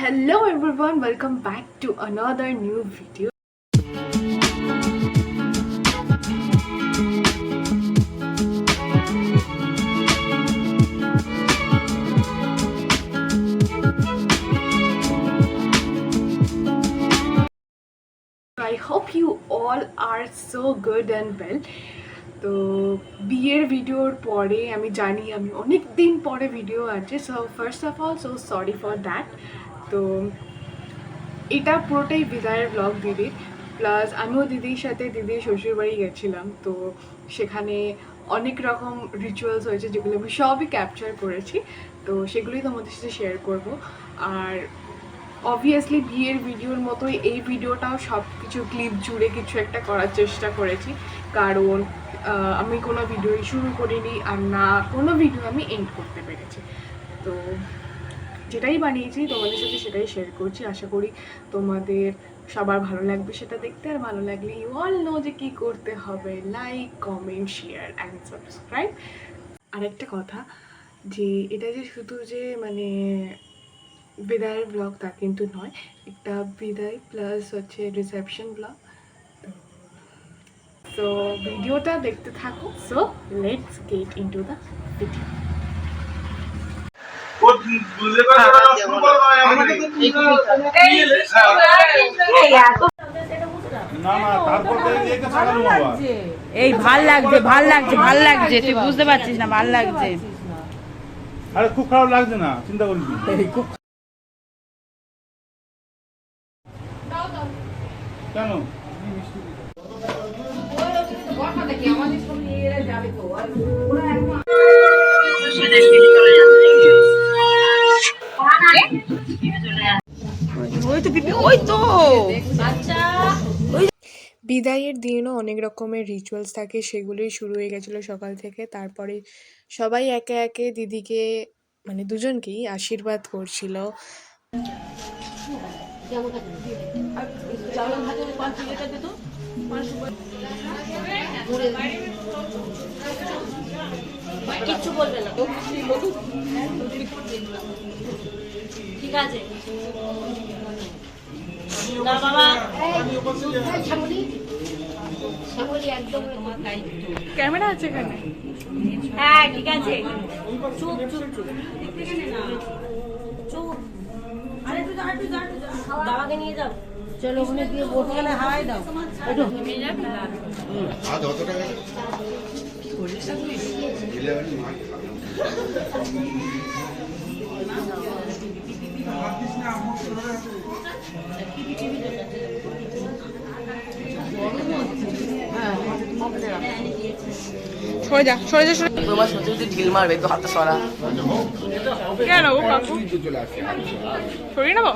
Hello everyone, welcome back to another new video. I hope you all are so good and well. তো বিয়ের ভিডিওর পরে আমি জানি আমি অনেক দিন পরে ভিডিও আছে, so first of all so sorry for that. তো এটা পুরোটাই বিদায়ের ব্লগ দিদির, প্লাস আমিও দিদির সাথে দিদির শ্বশুরবাড়ি গেছিলাম। তো সেখানে অনেক রকম রিচুয়ালস হয়েছে যেগুলো আমি সবই ক্যাপচার করেছি, তো সেগুলোই তোমাদের সাথে শেয়ার করব। আর অবভিয়াসলি বিয়ের ভিডিওর মতোই এই ভিডিওটাও সব কিছু ক্লিপ জুড়ে কিছু একটা করার চেষ্টা করেছি, কারণ আমি কোনো ভিডিওই শুরু করিনি আর না কোনো ভিডিও আমি এন্ড করতে পেরেছি। তো যেটাই বানিয়েছি তোমাদের সাথে সেটাই শেয়ার করছি। আশা করি তোমাদের সবার ভালো লাগবে সেটা দেখতে, আর ভালো লাগলে ইউ অল নো যে কী করতে হবে, like, comment, share and subscribe. আরেকটা কথা, যে এটা যে শুধু যে মানে বিদায়ের ব্লগ তা কিন্তু নয়, একটা বিদায় প্লাস হচ্ছে রিসেপশন ব্লগ। তো ভিডিওটা দেখতে থাকো। So let's get into the video. এই ভাল লাগছে ভাল লাগছে ভাল লাগছে, তুই বুঝতে পারছিস না, ভাল লাগছে। আরে খুব খারাপ লাগছে না, চিন্তা করিস না। কেন বিদায়ের দিনও অনেক রকমের রিচুয়ালস থাকে, সেগুলোই শুরু হয়ে গেছিলো সকাল থেকে। তারপরে সবাই একে একে দিদিকে মানে দুজনকেই আশীর্বাদ করছিল। কিচ্ছু বলবে না, ঠিক আছে না বাবা। ক্যামেরা আছে এখানে? হ্যাঁ ঠিক আছে, চুপ চুপ চুপ চুপ। আরে তুই যা, তুই যা, বাবাকে নিয়ে যাও। চলো ওখানে গিয়ে বসে গেলে হাওয়াই দাও একটু। আজ কত টাকা কি করলিস তুই? সরে যা সরে যা সরে। তোমার সত্যি সত্যি ঢিল মারবে, একটু হাতটা সরা। কেন গো কাকু, সরিয়ে নেবো?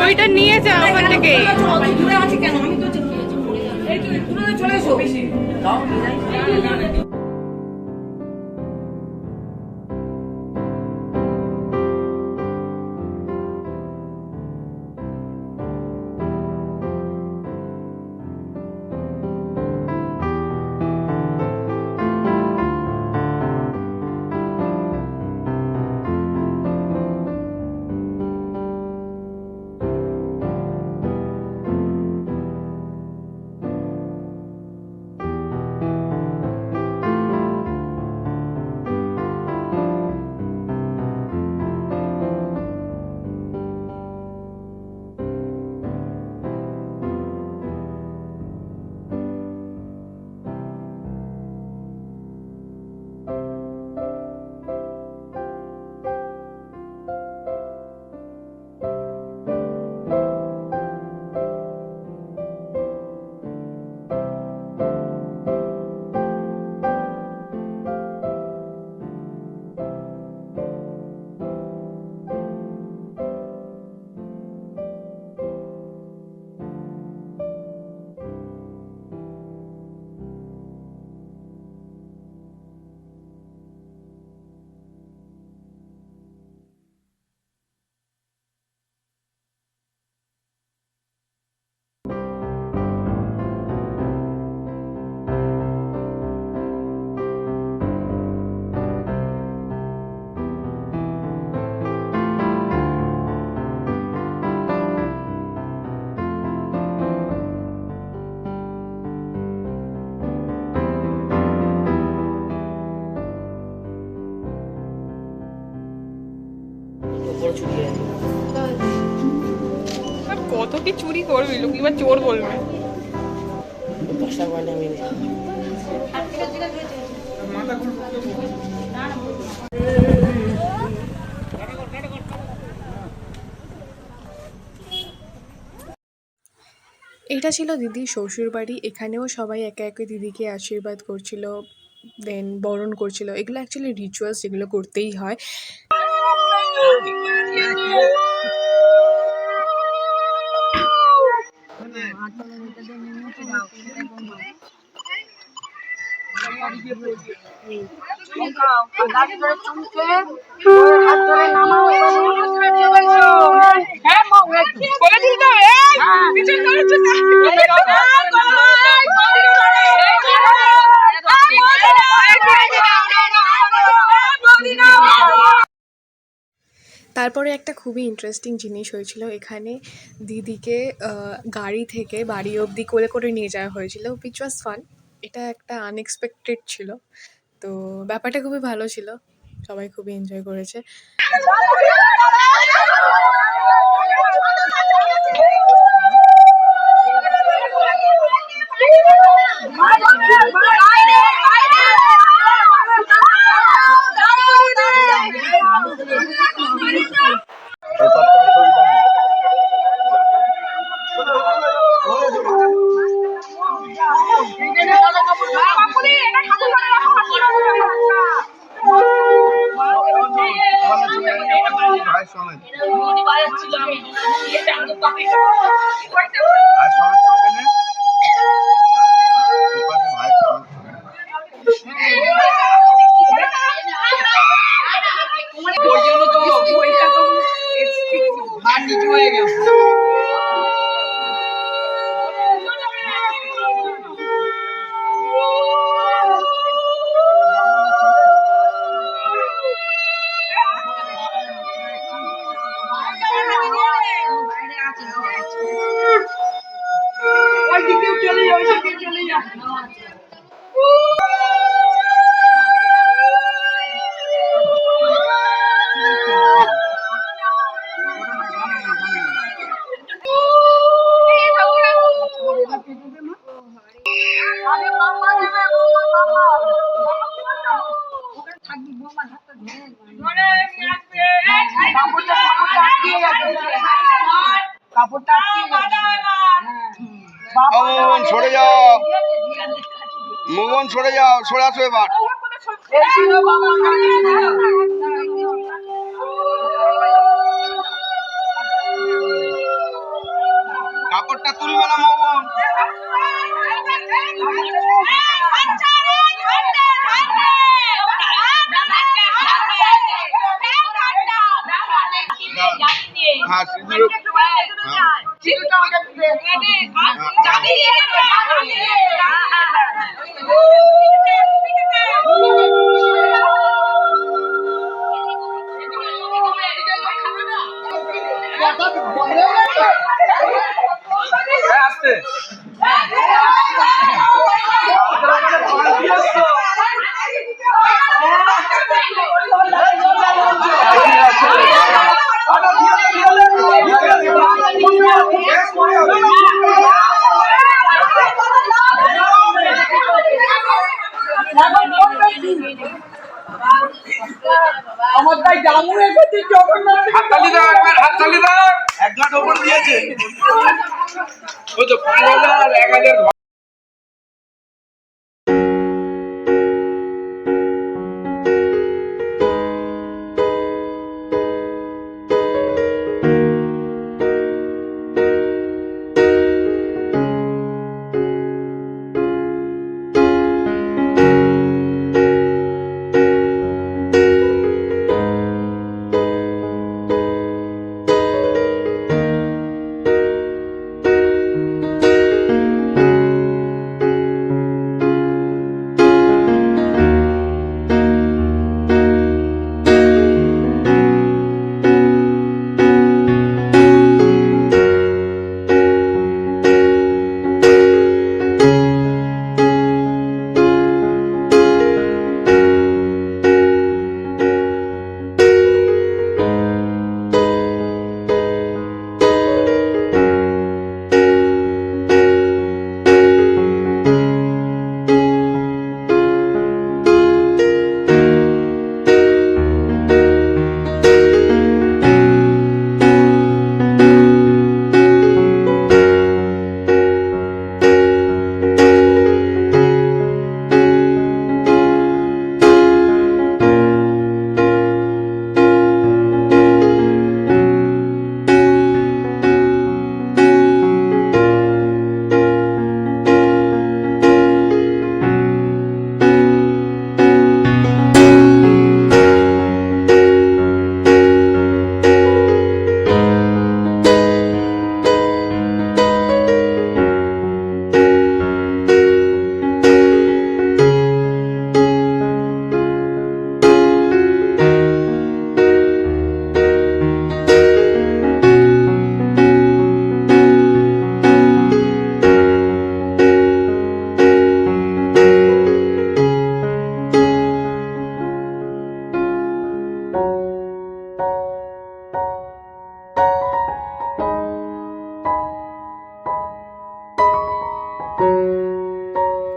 ওইটা নিয়ে যা ওখান থেকে। কত কি চুরি করবি, লোক এবার চোর বলবে। এটা ছিল দিদির শ্বশুর বাড়ি। এখানেও সবাই একে একে দিদিকে আশীর্বাদ করছিল, দেন বরণ করছিল। এগুলো অ্যাকচুয়ালি রিচুয়ালস, যেগুলো করতেই হয়। তারপরে একটা খুবই ইন্টারেস্টিং জিনিস হয়েছিল এখানে। দিদিকে গাড়ি থেকে বাড়ি অবধি কোলে করে নিয়ে যাওয়া হয়েছিল, উইচ ওয়াজ ফান। এটা একটা আনএক্সপেক্টেড ছিল, তো ব্যাপারটা খুবই ভালো ছিল, সবাই খুবই এনজয় করেছে। সরে যাও, মোহন সরে যাও, সরে আসো এবার। আসতে আমার তাই জামু এসেছে জগন্নাথ হাততালি দাও একবার, হাততালি দাও। 1 লাখ ওপর দিয়েছে। ওই তো 5000 1000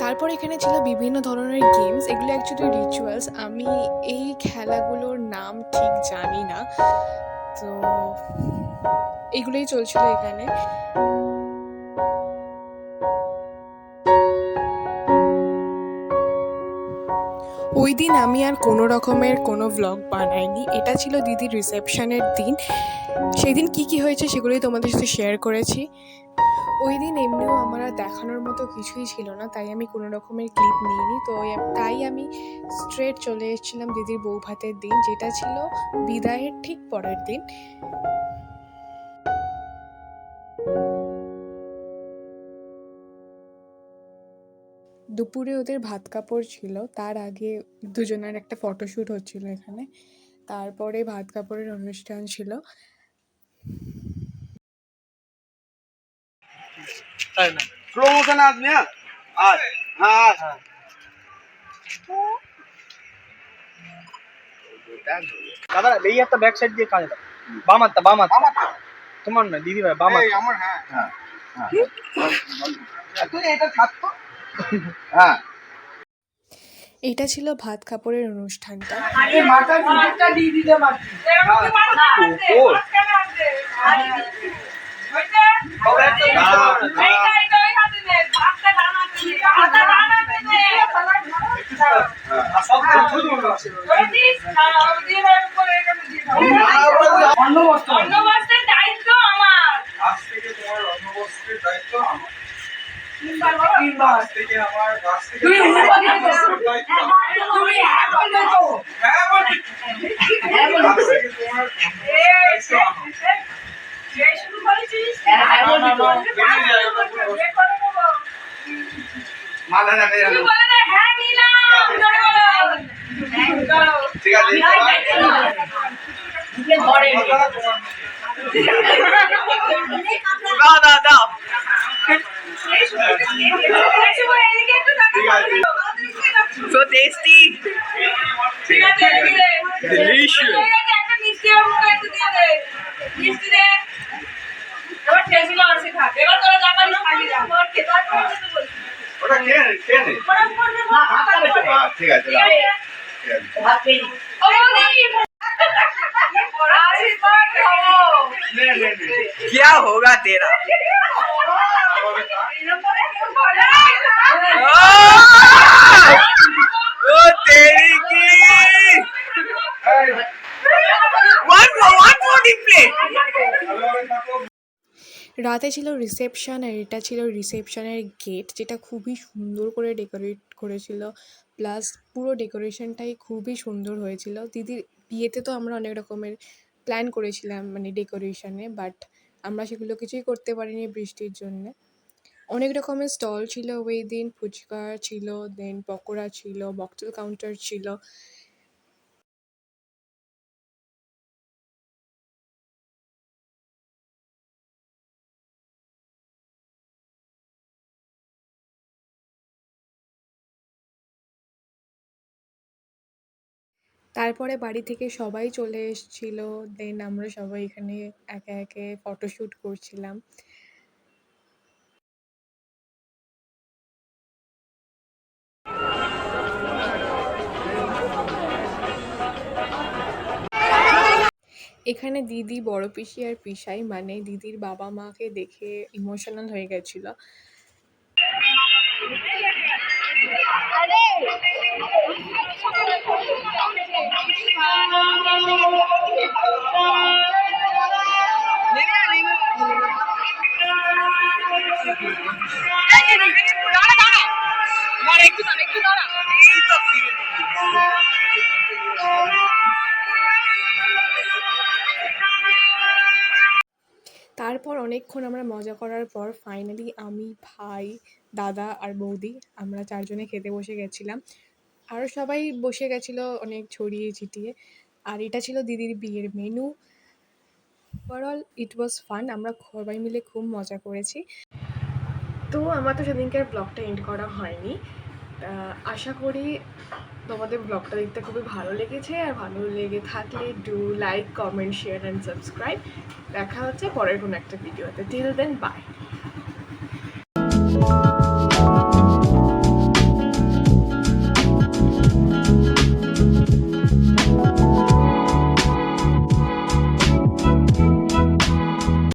তারপর এখানে ছিল বিভিন্ন ধরনের গেমস, এগুলো অ্যাকচুয়ালি রিচুয়ালস। আমি এই খেলাগুলোর নাম ঠিক জানি না, তো এগুলোই চলছিল এখানে। ওই দিন আমি আর কোনো রকমের কোনো ভ্লগ বানাইনি, এটা ছিল দিদির রিসেপশনের দিন। সেই দিন কী কী হয়েছে সেগুলোই তোমাদের সাথে শেয়ার করেছি। ওই দিন এমনিও আমার আর দেখানোর মতো কিছুই ছিল না, তাই আমি কোনো রকমের ক্লিপ নিইনি। তো তাই আমি স্ট্রেট চলে এসেছিলাম দিদির বউ ভাতের দিন, যেটা ছিল বিদায়ের ঠিক পরের দিন। দুপুরে ওদের ভাত কাপড় ছিল, তার আগে দুজনের একটা ফটোশ্যুট হচ্ছিল এখানে, তারপরে ভাত কাপড়ের অনুষ্ঠান ছিল। স্লো মোশন আসবে। হ্যাঁ হ্যাঁ দাদা এই একটা ব্যাক সাইড দিয়ে কাজে দাও বাম হাতটা তোমার না দিদি ভাই বাম হাত আমার। হ্যাঁ হ্যাঁ তুই এটা ছাড়তো। হ্যাঁ এটা ছিল ভাত কাপড়ের অনুষ্ঠানটা। আগে মাথার ভিতরটা দিয়ে দিতে পারছি অন্নবস্ত্রের দায়িত্ব আমার। আজ থেকে তোমার অন্নবস্ত্রের দায়িত্ব আমার। আজ থেকে আমার গাছ থেকে তুমি হ্যাঁ বলি। আজ থেকে তোমার অন্নবস্ত্রের দায়িত্ব আমার। মালা রাখা যাবে ঠিক আছে দাও দাও দাও so tasty delicious ওটা খেয়ে নে ঠিক আছে क्या होगा तेरा ओ तेरी की one plate রাতে ছিল রিসেপশন আর এটা ছিল রিসেপশনের গেট, যেটা খুবই সুন্দর করে ডেকোরেট করেছিল, প্লাস পুরো ডেকোরেশনটাই খুবই সুন্দর হয়েছিল। দিদির বিয়েতে তো আমরা অনেক রকমের প্ল্যান করেছিলাম মানে ডেকোরেশনে, বাট আমরা সেগুলো কিছুই করতে পারিনি বৃষ্টির জন্যে। অনেক রকমের স্টল ছিল ওই দিন, ফুচকা ছিল, দেন পকোড়া ছিল, মকটেল কাউন্টার ছিল। তারপরে বাড়ি থেকে সবাই চলে এসেছিল, দেন আমরা সবাই এখানে একে একে ফটোশ্যুট করছিলাম। এখানে দিদি, বড় পিসি আর পিসাই মানে দিদির বাবা মাকে দেখে ইমোশনাল হয়ে গেছিল। তারপর অনেকক্ষণ আমরা মজা করার পর ফাইনালি আমি, ভাই, দাদা আর বৌদি আমরা চারজনে খেতে বসে গেছিলাম। আরও সবাই বসে গেছিলো অনেক ছড়িয়ে ছিটিয়ে। আর এটা ছিল দিদির বিয়ের মেনু। ওভারঅল ইট ওয়াজ ফান, আমরা সবাই মিলে খুব মজা করেছি। তো আমার তো সেদিনকার ব্লগটা এন্ড করা হয়নি। আশা করি তোমাদের ব্লগটা দেখতে খুবই ভালো লেগেছে, আর ভালো লেগে থাকলে do like, comment, share and subscribe. দেখা হচ্ছে পরের কোনো একটা ভিডিওতে। Till then by.